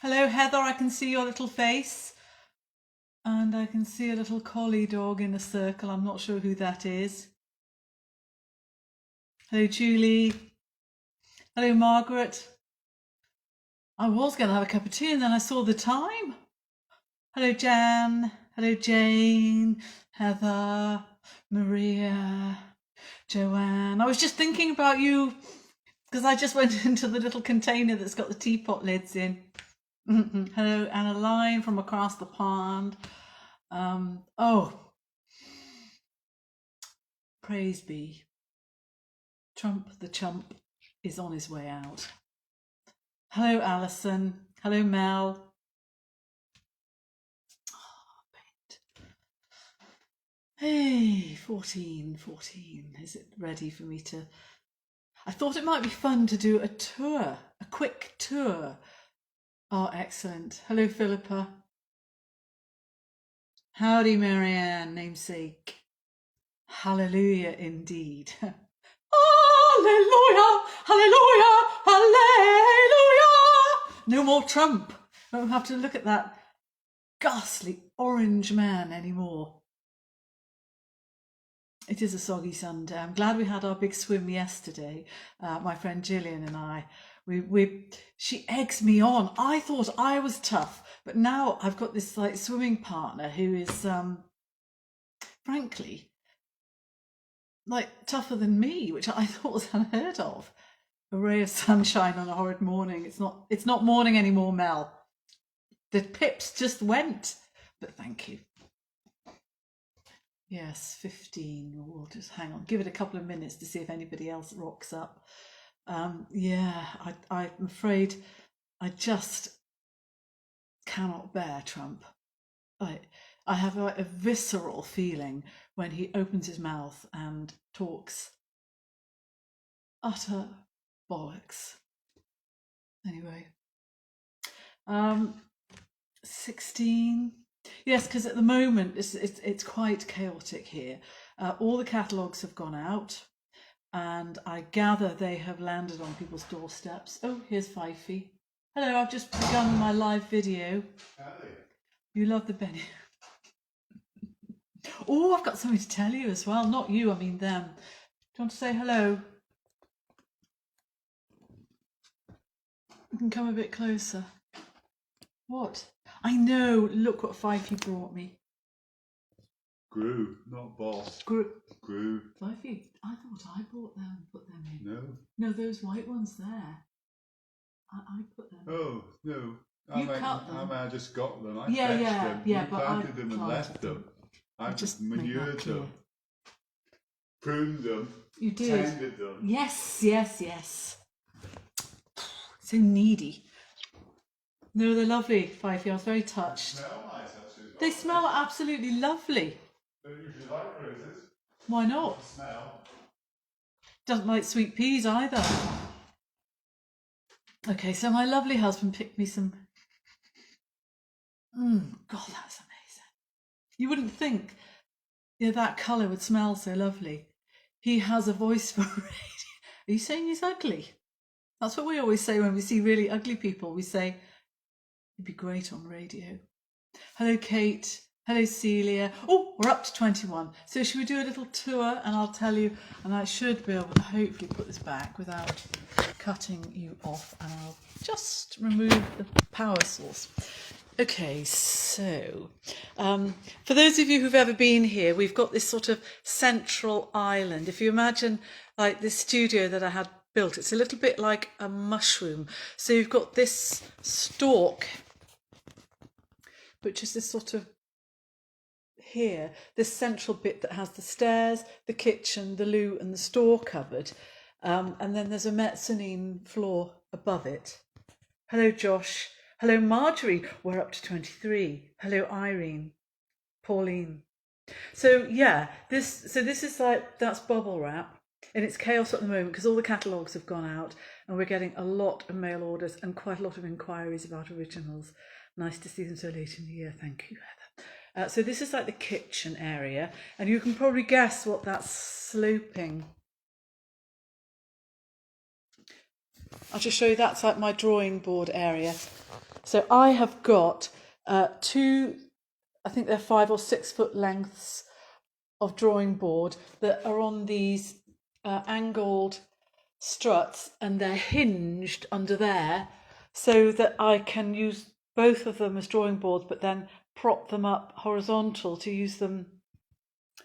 Hello, Heather, I can see your little face. And I can see a little collie dog in a circle. I'm not sure who that is. Hello, Julie. Hello, Margaret. I was going to have a cup of tea and then I saw the time. Hello, Jan. Hello, Jane. Heather. Maria. Joanne. I was just thinking about you because I just went into the little container that's got the teapot lids in. Hello, Anna Line from across the pond. Oh, praise be. Trump the chump is on his way out. Hello, Alison. Hello, Mel. Paint. Hey, 14. Is it ready for me to... I thought it might be fun to do a tour, a quick tour. Oh, excellent. Hello, Philippa. Howdy, Marianne, namesake. Hallelujah, indeed. Hallelujah, hallelujah, hallelujah. No more Trump. I don't have to look at that ghastly orange man anymore. It is a soggy Sunday. I'm glad we had our big swim yesterday. My friend Gillian and I. She eggs me on. I thought I was tough, but now I've got this like swimming partner who is, frankly, like tougher than me, which I thought was unheard of. A ray of sunshine on a horrid morning. It's not morning anymore, Mel. The pips just went, but thank you. Yes, 15. We'll just hang on. Give it a couple of minutes to see if anybody else rocks up. Yeah, I'm afraid I just cannot bear Trump. I have a visceral feeling when he opens his mouth and talks utter bollocks. Anyway, 16. Yes, because at the moment it's quite chaotic here. All the catalogues have gone out, and I gather they have landed on people's doorsteps. Oh, here's Fifey. Hello, I've just begun my live video. Howdy. You love the Benny. Oh, I've got something to tell you as well. Not you, I mean them. Do you want to say hello? You can come a bit closer. What? I know. Look what Fifey brought me. Grew, not boss. Grew. Fifey, I thought I bought them and put them in. No. No, those white ones there. I put them. Oh, no. You cut them. I just got them. I yeah, fetched yeah, them. yeah, You but planted them and left them. I just manured them. Pruned them. You did. Tended them. Yes. So needy. No, they're lovely, Fifey. I was very touched. They smell nice, actually. They smell absolutely lovely. Don't usually like roses. Why not? The smell. Doesn't like sweet peas either. Okay, so my lovely husband picked me some... God, that's amazing. You wouldn't think that colour would smell so lovely. He has a voice for radio. Are you saying he's ugly? That's what we always say when we see really ugly people. We say, he'd be great on radio. Hello, Kate. Hello, Celia. Oh, we're up to 21. So should we do a little tour and I'll tell you, and I should be able to hopefully put this back without cutting you off, and I'll just remove the power source. Okay, so for those of you who've ever been here, we've got this sort of central island. If you imagine like this studio that I had built, it's a little bit like a mushroom. So you've got this stalk, which is this sort of here, this central bit that has the stairs, the kitchen, the loo and the store cupboard. And then there's a mezzanine floor above it. Hello, Josh. Hello, Marjorie. We're up to 23. Hello, Irene. Pauline. So yeah, this is like, that's bubble wrap. And it's chaos at the moment because all the catalogues have gone out and we're getting a lot of mail orders and quite a lot of inquiries about originals. Nice to see them so late in the year. Thank you, Heather. So this is like the kitchen area, and you can probably guess what that's sloping. I'll just show you, that's like my drawing board area. So I have got two, I think they're 5 or 6 foot lengths of drawing board that are on these angled struts, and they're hinged under there so that I can use both of them as drawing boards, but then prop them up horizontal to use them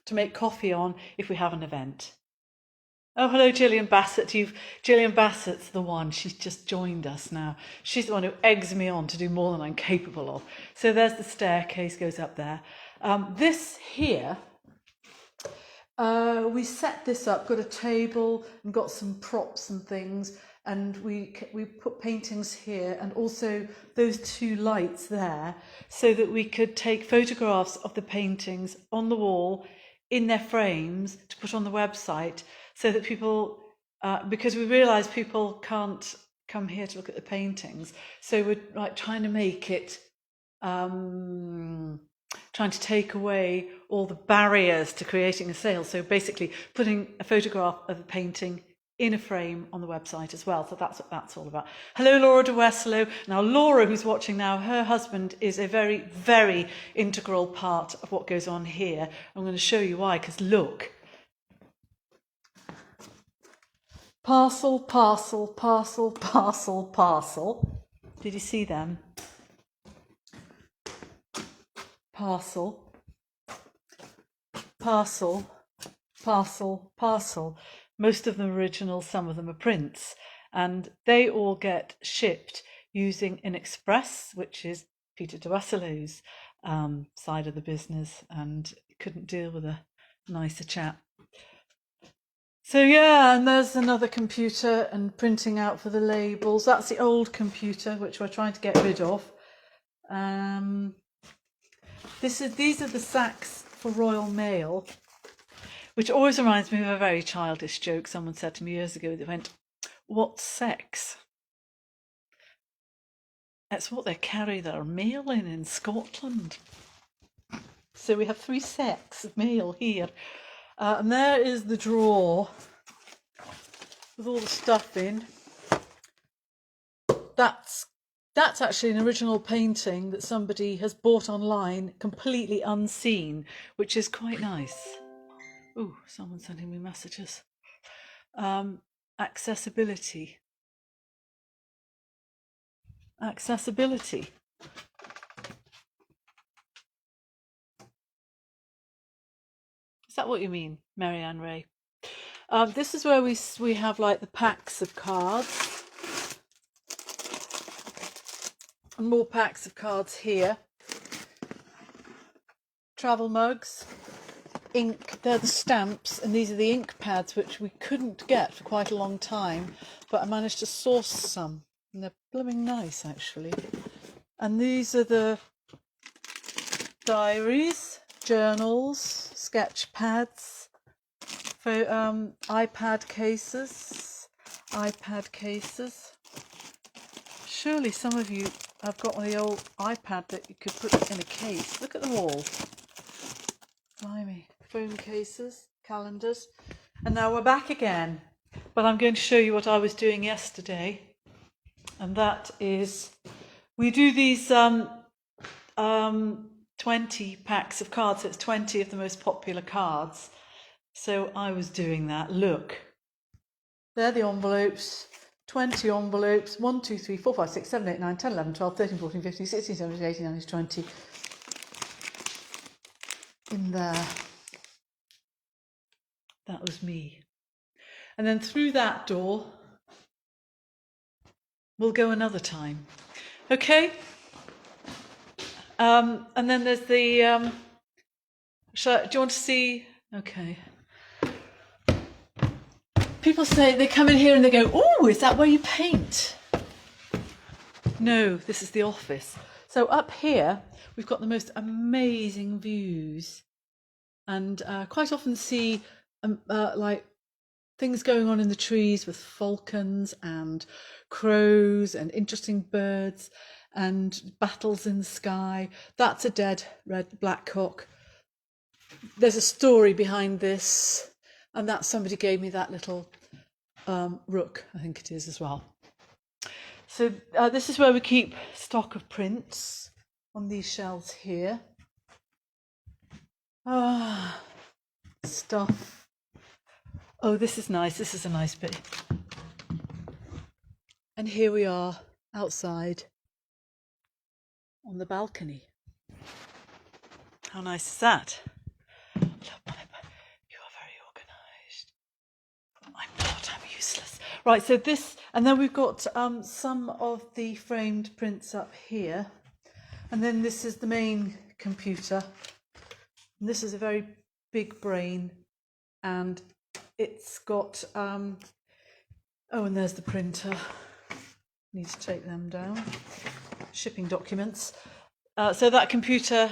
to make coffee on if we have an event. Oh, hello, Gillian Bassett. Gillian Bassett's the one. She's just joined us now. She's the one who eggs me on to do more than I'm capable of. So there's the staircase, goes up there. This here, we set this up, got a table and got some props and things, and we put paintings here and also those 2 lights there so that we could take photographs of the paintings on the wall in their frames to put on the website, so that people, because we realise people can't come here to look at the paintings, so we're like trying to make it, trying to take away all the barriers to creating a sale. So basically putting a photograph of a painting in a frame on the website as well. So that's what that's all about. Hello, Laura de Westlow. Now, Laura, who's watching now, her husband is a very, very integral part of what goes on here. I'm going to show you why, because look. Parcel, parcel, parcel, parcel, parcel. Did you see them? Parcel, parcel, parcel, parcel. Most of them are original, some of them are prints. And they all get shipped using an express, which is Peter de Wesselow's side of the business, and couldn't deal with a nicer chap. So yeah, and there's another computer and printing out for the labels. That's the old computer, which we're trying to get rid of. These are the sacks for Royal Mail, which always reminds me of a very childish joke someone said to me years ago that went, "What's sex?" That's what they carry their mail in Scotland. So we have 3 sacks of mail here. And there is the drawer with all the stuff in. That's actually an original painting that somebody has bought online, completely unseen, which is quite nice. Ooh, someone's sending me messages. Accessibility. Accessibility. Is that what you mean, Marianne Ray? This is where we have like the packs of cards. And more packs of cards here. Travel mugs. Ink, they're the stamps, and these are the ink pads, which we couldn't get for quite a long time, but I managed to source some, and they're blooming nice actually. And these are the diaries, journals, sketch pads, for iPad cases. Surely some of you have got one of the old iPad that you could put in a case. Look at them all. Blimey. Phone cases, calendars. And now we're back again. But I'm going to show you what I was doing yesterday. And that is, we do these 20 packs of cards. So it's 20 of the most popular cards. So I was doing that. Look. They're the envelopes. 20 envelopes. 1, 2, 3, 4, 5, 6, 7, 8, 9, 10, 11, 12, 13, 14, 15, 16, 17, 18, 19, 20. In there. That was me. And then through that door, we'll go another time. Okay? And then there's the... do you want to see? Okay. People say, they come in here and they go, "Oh, is that where you paint?" No, this is the office. So up here, we've got the most amazing views. And quite often see like things going on in the trees with falcons and crows and interesting birds and battles in the sky. That's a dead red blackcock. There's a story behind this, and that somebody gave me that little rook, I think it is as well. So this is where we keep stock of prints on these shelves here. Ah, stuff. Oh, this is nice. This is a nice bit. And here we are outside on the balcony. How nice is that? You are very organised. I'm not, I'm useless. Right, so this, and then we've got some of the framed prints up here. And then this is the main computer. And this is a very big brain. And it's got, oh, and there's the printer. Need to take them down. Shipping documents. So that computer,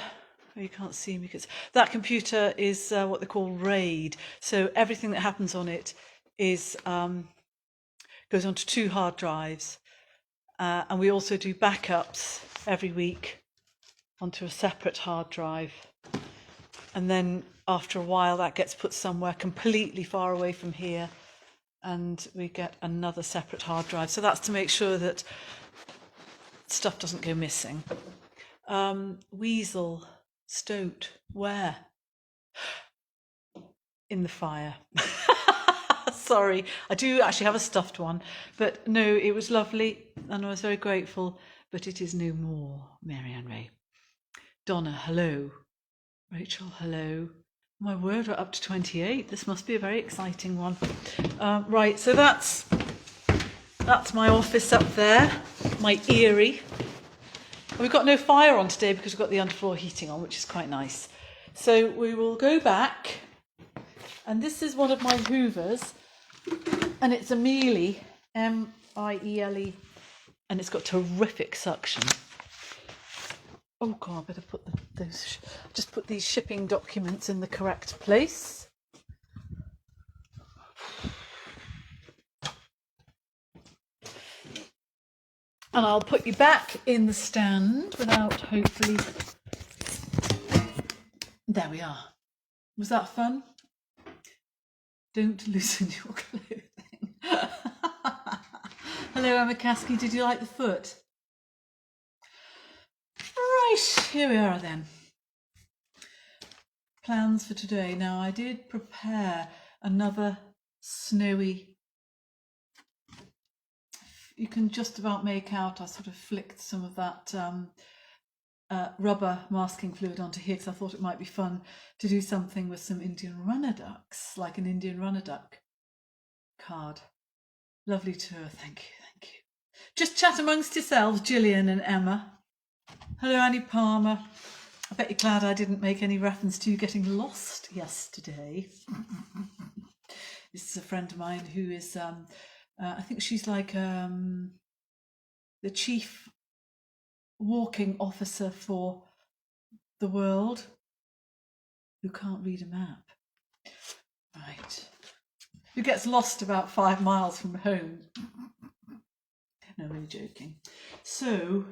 oh, you can't see me because that computer is what they call RAID. So everything that happens on it is goes onto 2 hard drives, and we also do backups every week onto a separate hard drive. And then after a while, that gets put somewhere completely far away from here, and we get another separate hard drive. So that's to make sure that stuff doesn't go missing. Weasel, stoat, where? In the fire. Sorry, I do actually have a stuffed one, but no, it was lovely and I was very grateful, but it is no more. Marianne Ray. Donna, hello. Rachel, hello. My word, we're up to 28. This must be a very exciting one. Right, so that's my office up there, my eyrie. We've got no fire on today because we've got the underfloor heating on, which is quite nice. So we will go back, and this is one of my Hoovers, and it's a Miele, M-I-E-L-E, and it's got terrific suction. Oh God, I better put just put these shipping documents in the correct place. And I'll put you back in the stand without hopefully... There we are. Was that fun? Don't loosen your clothing. Hello, Emma Caskey. Did you like the foot? Right, here we are then. Plans for today. Now, I did prepare another snowy... You can just about make out, I sort of flicked some of that rubber masking fluid onto here because I thought it might be fun to do something with some Indian runner ducks, like an Indian runner duck card. Lovely tour, thank you, thank you. Just chat amongst yourselves, Gillian and Emma. Hello, Annie Palmer. I bet you're glad I didn't make any reference to you getting lost yesterday. This is a friend of mine who is... I think she's like the chief walking officer for the world who can't read a map. Right. Who gets lost about 5 miles from home. No, really joking. So,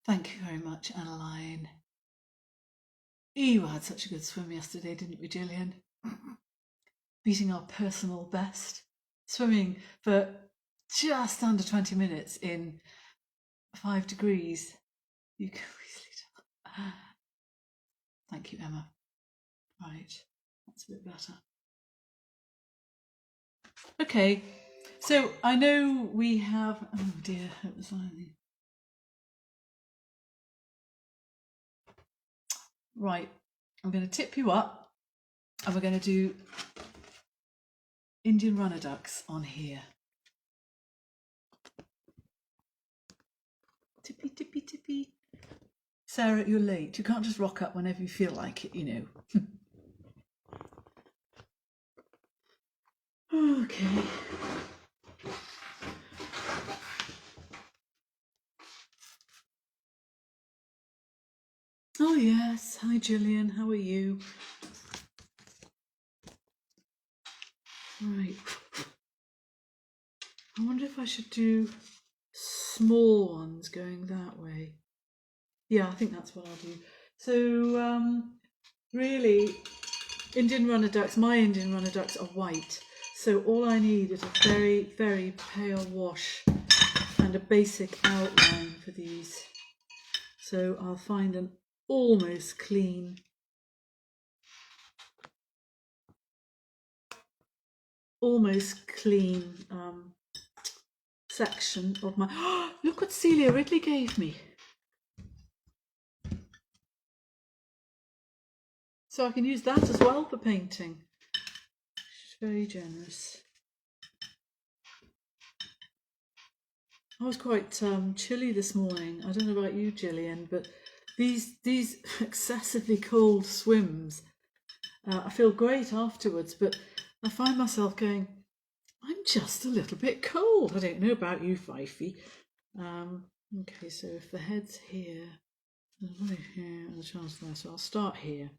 thank you very much, Annaline. You had such a good swim yesterday, didn't we, Gillian? Beating our personal best. Swimming for just under 20 minutes in 5 degrees. You can easily tell. Thank you, Emma. Right, that's a bit better. Okay, so I know we have... Oh dear, it was like... Right, I'm going to tip you up and we're going to do Indian runner ducks on here. Tippy, tippy, tippy. Sarah, you're late. You can't just rock up whenever you feel like it, you know. Okay. Oh yes, hi Gillian, how are you? Right. I wonder if I should do small ones going that way. Yeah, I think that's what I'll do. So really, Indian runner ducks, my Indian runner ducks are white. So all I need is a very, very pale wash and a basic outline for these. So I'll find an almost clean, section of my, oh, look what Celia Ridley gave me. So I can use that as well for painting. She's very generous. I was quite chilly this morning. I don't know about you, Gillian, but these excessively cold swims, I feel great afterwards, but I find myself going, I'm just a little bit cold. I don't know about you, Fifey. Okay, so if the head's here, there's one here and the chance there, so I'll start here.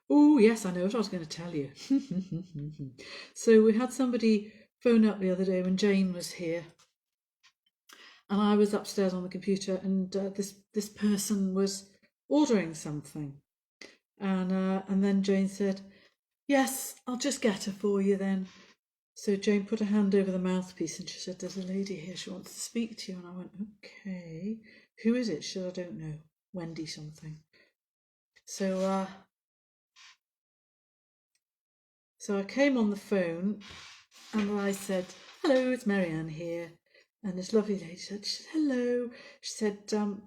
Oh, yes, I know what I was going to tell you. So we had somebody phone up the other day when Jane was here, and I was upstairs on the computer, and this person was ordering something, and then Jane said, "Yes, I'll just get her for you then." So Jane put her hand over the mouthpiece and she said, "There's a lady here, she wants to speak to you." And I went, "Okay, who is it?" She said, "I don't know, Wendy something." So I came on the phone and I said, "Hello, it's Marianne here." And this lovely lady said, "Hello." She said, "I've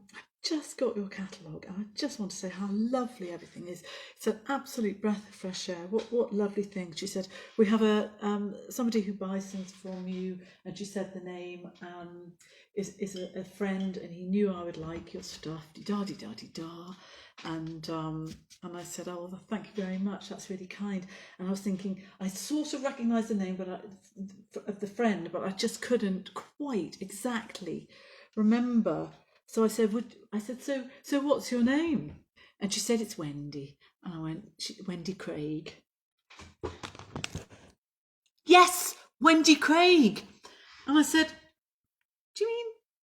just got your catalogue and I just want to say how lovely everything is. It's an absolute breath of fresh air. What lovely things." She said, "We have a somebody who buys things from you," and she said the name is a friend, and he knew I would like your stuff. Da-di-da-di-da. And I said, "Oh, well, thank you very much. That's really kind." And I was thinking, I sort of recognised the name of the friend, but I just couldn't quite exactly remember. So I said, "So what's your name?" And she said, "It's Wendy." And I went, "Wendy Craig." "Yes, Wendy Craig." And I said, "Do you mean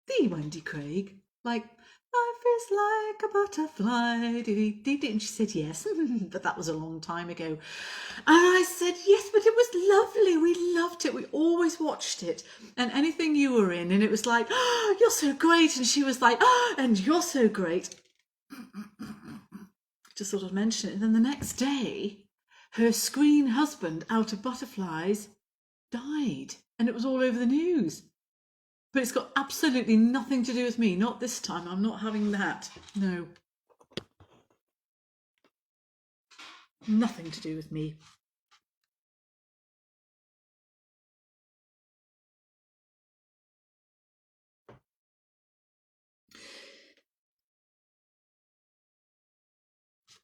the Wendy Craig? Like, life is like a butterfly." And she said, "Yes," but that was a long time ago. And I said, "Yes, but it was lovely. We loved it. We always watched it. And anything you were in, and it was like, 'Oh, you're so great.' And she was like, 'Oh, and you're so great.'" Just sort of mention it. And then the next day, her screen husband, out of butterflies, died. And it was all over the news. But it's got absolutely nothing to do with me. Not this time. I'm not having that. No. Nothing to do with me.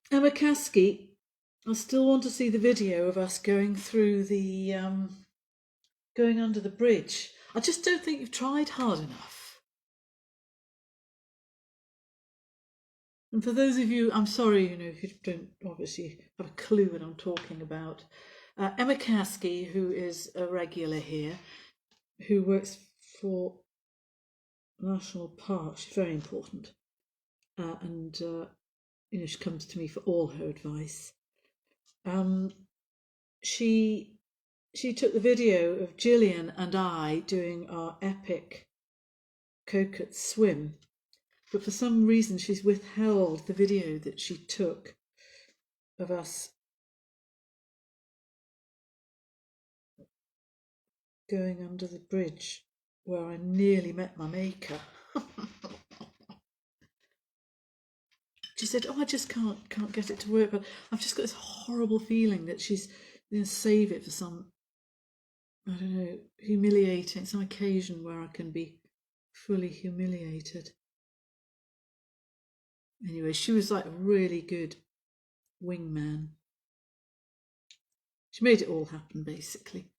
Emma Caskey, I still want to see the video of us going through the, going under the bridge. I just don't think you've tried hard enough. And for those of you, I'm sorry, if you don't obviously have a clue what I'm talking about. Emma Caskey, who is a regular here, who works for National Park, she's very important. And she comes to me for all her advice. She took the video of Gillian and I doing our epic coconut swim, but for some reason she's withheld the video that she took of us going under the bridge where I nearly met my maker. She said, "Oh, I just can't get it to work, but I've just got this horrible feeling that she's going to save it for some, I don't know, humiliating, some occasion where I can be fully humiliated." Anyway, she was like a really good wingman. She made it all happen, basically.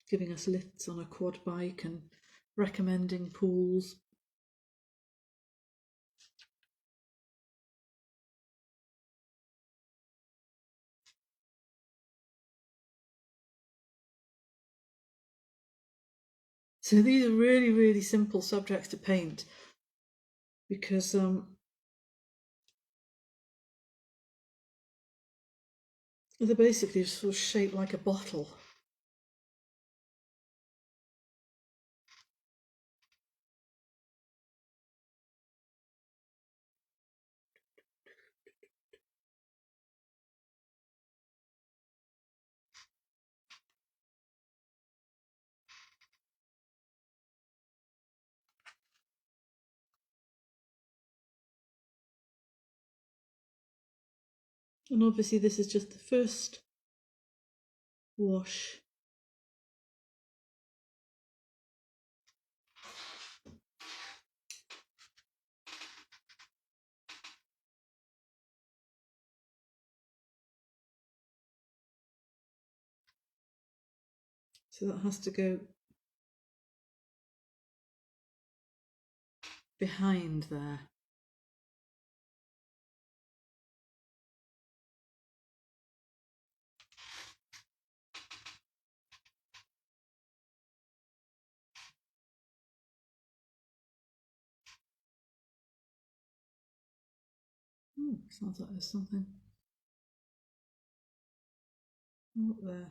Giving us lifts on a quad bike and recommending pools. So these are really, really simple subjects to paint because they're basically sort of shaped like a bottle. And obviously this is just the first wash. So that has to go behind there. Oh, sounds like there's something up there.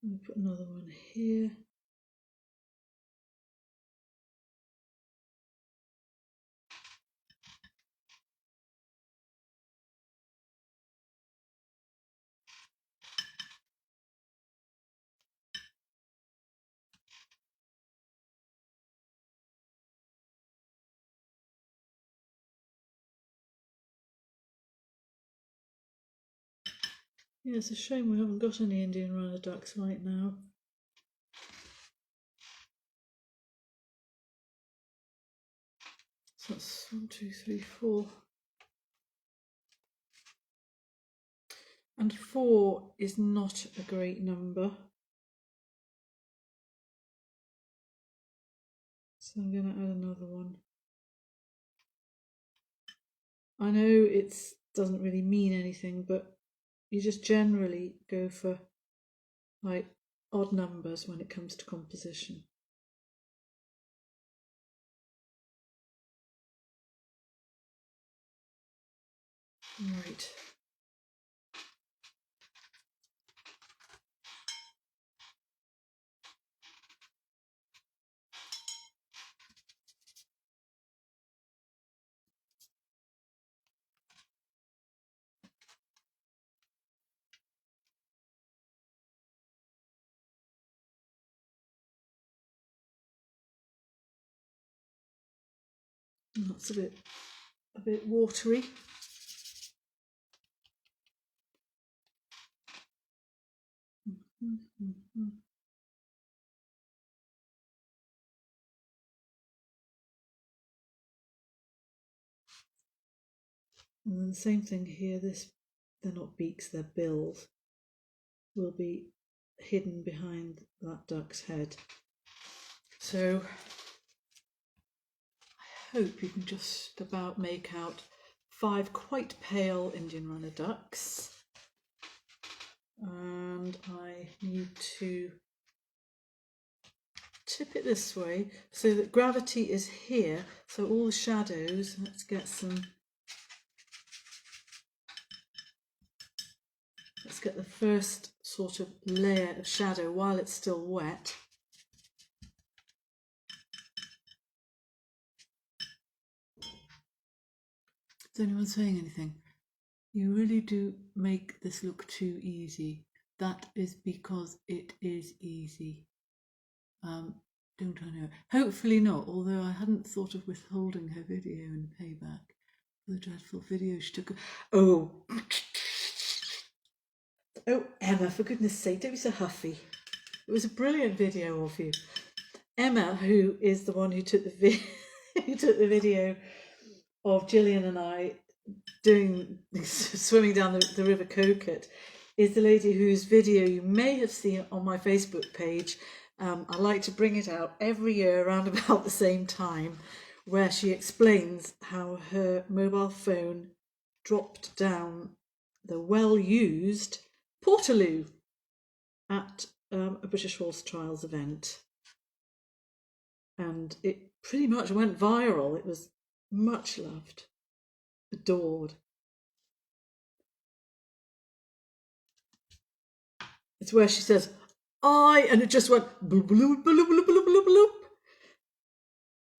Let me put another one here. Yeah, it's a shame we haven't got any Indian runner ducks right now. So that's 1, 2, 3, 4. And 4 is not a great number. So I'm going to add another one. I know it doesn't really mean anything, but you just generally go for like odd numbers when it comes to composition. Right. That's a bit watery. And then the same thing here, they're not beaks, they're bills, will be hidden behind that duck's head. So I hope you can just about make out 5 quite pale Indian runner ducks. And I need to tip it this way so that gravity is here, so all the shadows, let's get the first sort of layer of shadow while it's still wet. Is anyone saying anything? You really do make this look too easy. That is because it is easy. Don't I know? Hopefully not, although I hadn't thought of withholding her video in payback for the dreadful video she took. Oh, Emma, for goodness sake, don't be so huffy. It was a brilliant video of you. Emma, who is the one who took the video of Gillian and I swimming down the River Coquet, is the lady whose video you may have seen on my Facebook page. I like to bring it out every year around about the same time, where she explains how her mobile phone dropped down the well-used Portaloo at a British Horse Trials event. And it pretty much went viral. It was much loved, adored. It's where she says, and it just went bloop, bloop, bloop, bloop, bloop, bloop, bloop.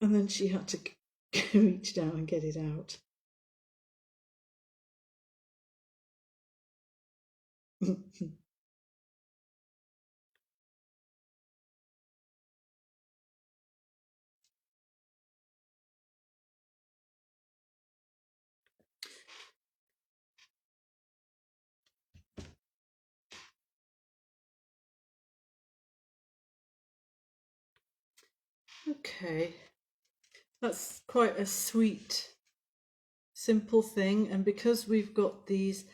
And then she had to reach down and get it out. Okay, that's quite a sweet, simple thing, and because we've got these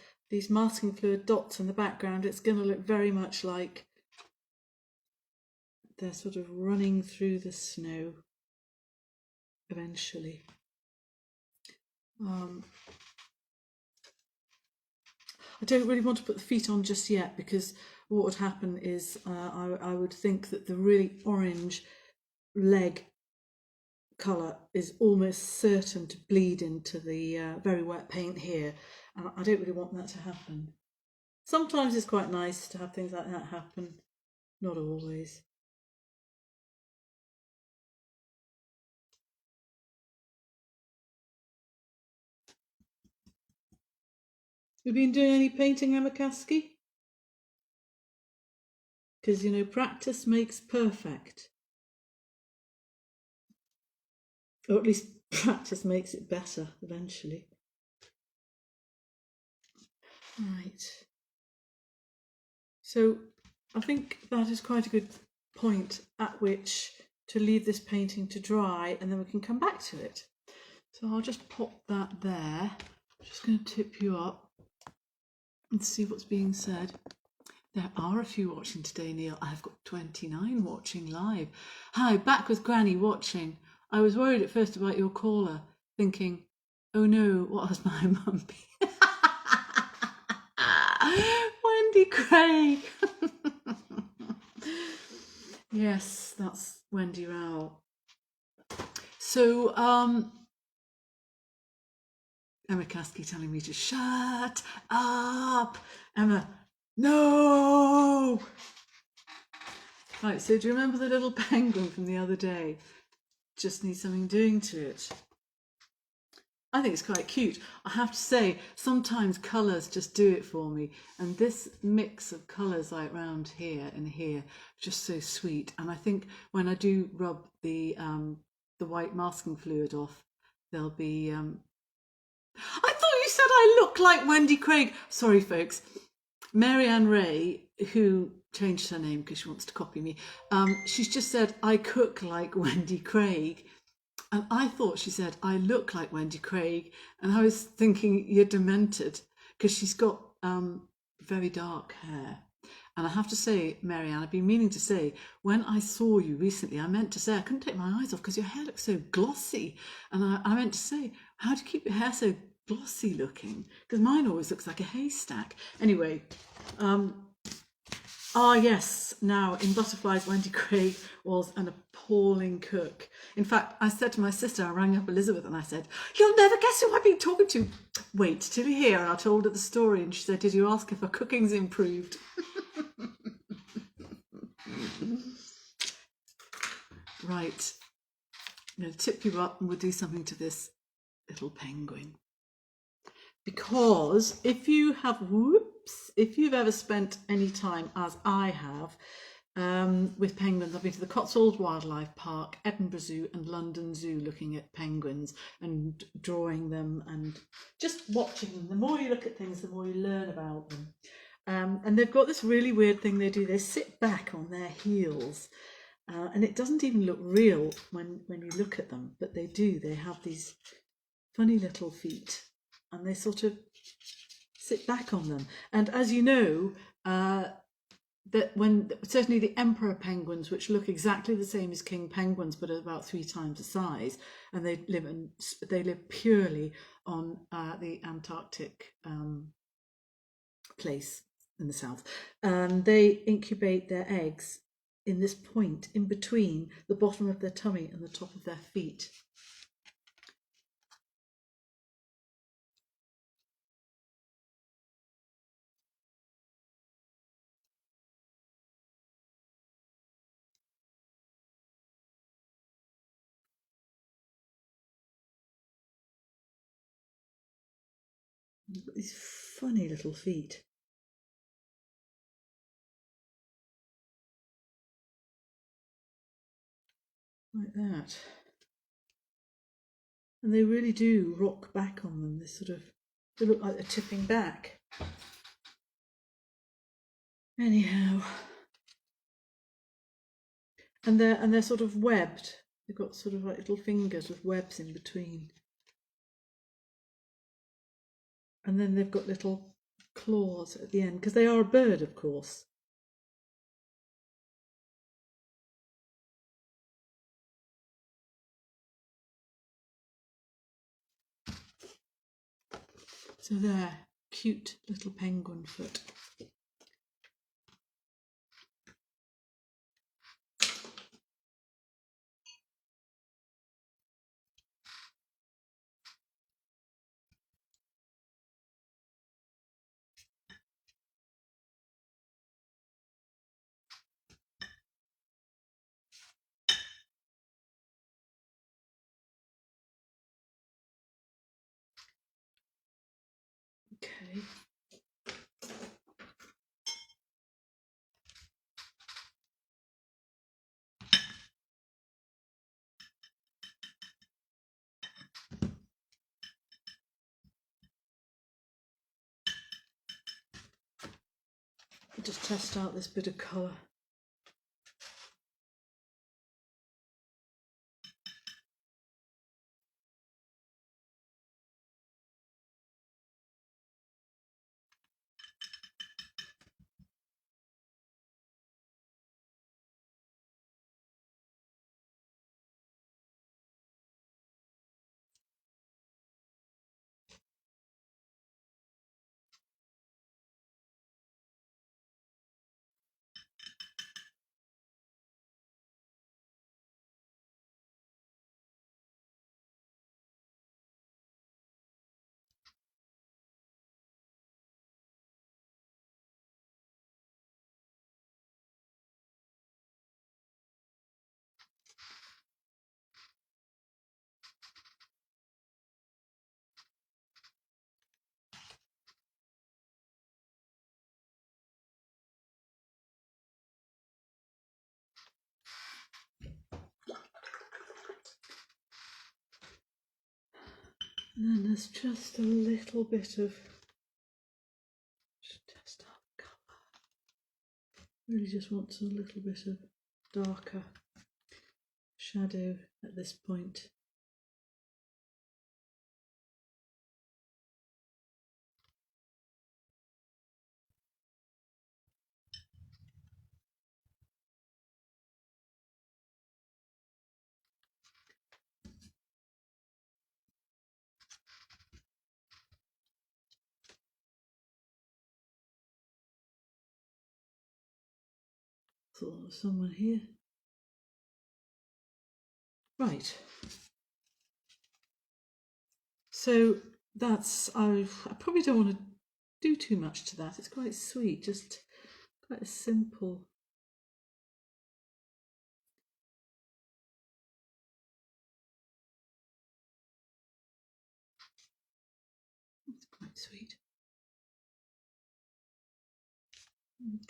masking fluid dots in the background, it's going to look very much like they're sort of running through the snow eventually. I don't really want to put the feet on just yet, because what would happen is I would think that the really orange leg colour is almost certain to bleed into the very wet paint here, and I don't really want that to happen. Sometimes it's quite nice to have things like that happen, not always. Have you been doing any painting, Emma Kasky? Because, you know, practice makes perfect. Or at least practice makes it better eventually. Right. So I think that is quite a good point at which to leave this painting to dry, and then we can come back to it. So I'll just pop that there. I'm just going to tip you up and see what's being said. There are a few watching today, Neil. I've got 29 watching live. Hi, back with Granny watching. I was worried at first about your caller, thinking, oh no, what has my mum been? Wendy Craig. Yes, that's Wendy Rowell. So, Emma Kasky telling me to shut up. Emma, no! Right, so do you remember the little penguin from the other day? Just needs something doing to it. I think it's quite cute. I have to say, sometimes colours just do it for me. And this mix of colours like round here and here, just so sweet. And I think when I do rub the white masking fluid off, there'll be... I thought you said I look like Wendy Craig. Sorry, folks. Mary Ann Ray, who changed her name because she wants to copy me, she's just said, I cook like Wendy Craig. And I thought she said, I look like Wendy Craig. And I was thinking, you're demented, because she's got very dark hair. And I have to say, Marianne, I've been meaning to say, when I saw you recently, I meant to say, I couldn't take my eyes off because your hair looks so glossy. And I meant to say, how do you keep your hair so glossy looking? Because mine always looks like a haystack. Anyway, yes, now in Butterflies, Wendy Craig was an appalling cook. In fact, I said to my sister, I rang up Elizabeth and I said, you'll never guess who I've been talking to. Wait till you hear. And I told her the story and she said, did you ask if her cooking's improved? Right, I'm going to tip you up and we'll do something to this little penguin. Because if you've ever spent any time, as I have, with penguins, I've been to the Cotswold Wildlife Park, Edinburgh Zoo and London Zoo looking at penguins and drawing them and just watching them. The more you look at things, the more you learn about them. And they've got this really weird thing they do. They sit back on their heels. And it doesn't even look real when you look at them, but they do. They have these funny little feet and they sort of sit back on them. And as you know, that when certainly the emperor penguins, which look exactly the same as king penguins but are about 3 times the size, and they live purely on the Antarctic place in the south, they incubate their eggs in this point in between the bottom of their tummy and the top of their feet. These funny little feet. Like that. And they really do rock back on them. They look like they're tipping back. Anyhow. And they're sort of webbed. They've got sort of like little fingers with webs in between. And then they've got little claws at the end, because they are a bird, of course. So there, cute little penguin foot. Okay. I'll just test out this bit of colour. And then there's just a little bit of, just test out the colour. Really just want a little bit of darker shadow at this point. Thought there was someone here. Right. So that's, I probably don't want to do too much to that. It's quite sweet, just quite a simple. It's quite sweet.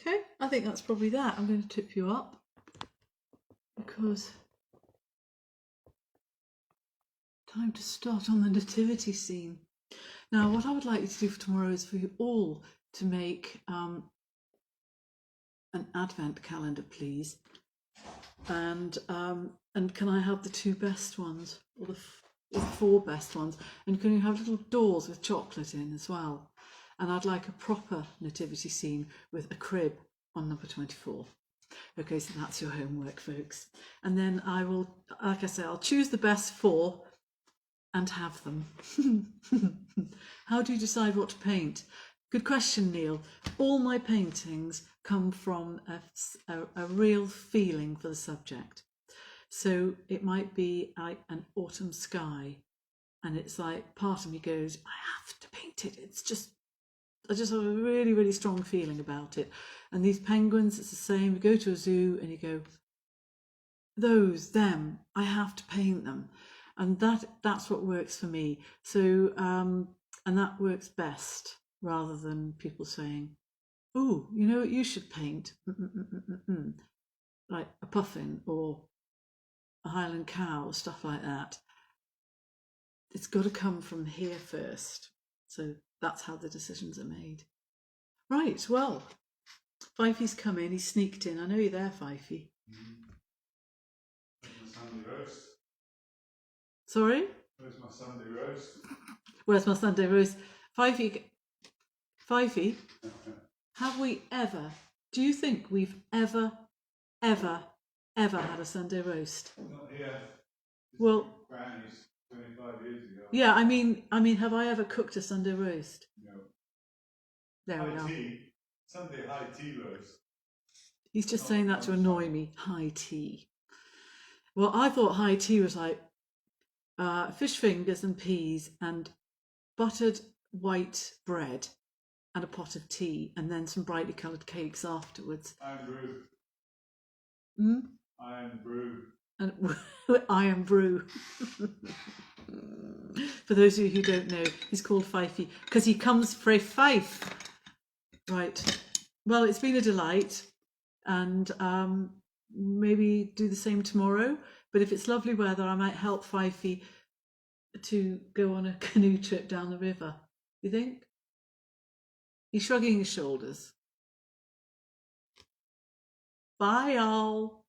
Okay, I think that's probably that. I'm going to tip you up because time to start on the nativity scene. Now, what I would like you to do for tomorrow is for you all to make an advent calendar, please. And can I have the 2 best ones, or the 4 best ones? And can you have little doors with chocolate in as well? and I'd like a proper nativity scene with a crib on number 24. Okay, so that's your homework, folks. And then I will, like I say, I'll choose the best 4 and have them. How do you decide what to paint? Good question, Neil. All my paintings come from a real feeling for the subject. So it might be like an autumn sky, and it's like part of me goes, I have to paint it. I just have a really, really strong feeling about it. And these penguins, it's the same. You go to a zoo and you go, them, I have to paint them. And that's what works for me. So, and that works best, rather than people saying, oh, you know what you should paint? Like a puffin or a Highland cow, stuff like that. It's got to come from here first. So that's how the decisions are made. Right, well, Fifey's come in, he's sneaked in. I know you're there, Fifey. Where's my Sunday roast? Sorry? Where's my Sunday roast? Where's my Sunday roast? Fifey, have we ever, do you think we've ever had a Sunday roast? Not here. Well, Granny's 25 years ago. yeah, I mean, have I ever cooked a Sunday roast? No. There we are. Sunday high tea roast. He's just saying that to annoy me. High tea. Well, I thought high tea was like fish fingers and peas and buttered white bread and a pot of tea, and then some brightly coloured cakes afterwards. Iron brew. Hmm? Iron brew. And iron brew. For those of you who don't know, he's called Fifey because he comes frae Fife. Right. Well, it's been a delight, and maybe do the same tomorrow. But if it's lovely weather, I might help Fifey to go on a canoe trip down the river. You think? He's shrugging his shoulders. Bye, all.